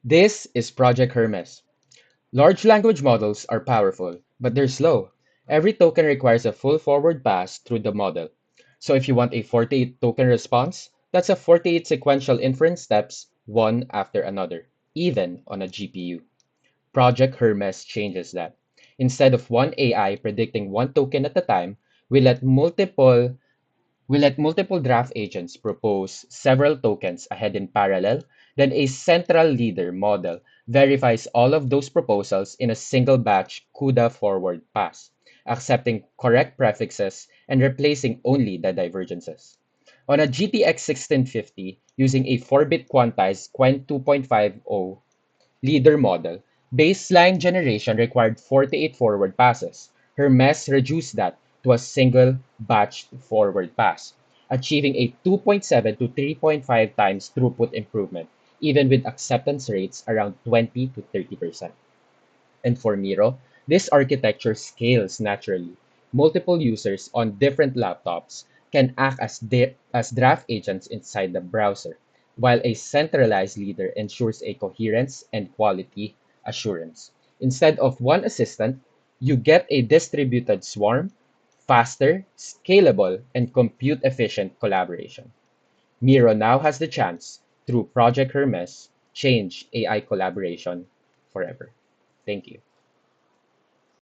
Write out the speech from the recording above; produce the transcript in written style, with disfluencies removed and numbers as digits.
This is Project Hermes. Large language models are powerful, but they're slow. Every token requires a full forward pass through the model. So if you want a 48 token response, that's a 48 sequential inference steps, one after another, even on a GPU. Project Hermes changes that. Instead of one AI predicting one token at a time, we let multiple we let multiple draft agents propose several tokens ahead in parallel, then a central leader model verifies all of those proposals in a single batch CUDA forward pass, accepting correct prefixes and replacing only the divergences. On a GTX 1650, using a 4-bit quantized Qwen 2.50 leader model, baseline generation required 48 forward passes. Hermes reduced that to a single batch forward pass, achieving a 2.7 to 3.5 times throughput improvement, even with acceptance rates around 20 to 30%. And for Miro, this architecture scales naturally. Multiple users on different laptops can act as draft agents inside the browser, while a centralized leader ensures a coherence and quality assurance. Instead of one assistant, you get a distributed swarm, faster, scalable, and compute efficient collaboration. Miro now has the chance, through Project Hermes, change AI collaboration forever. Thank you.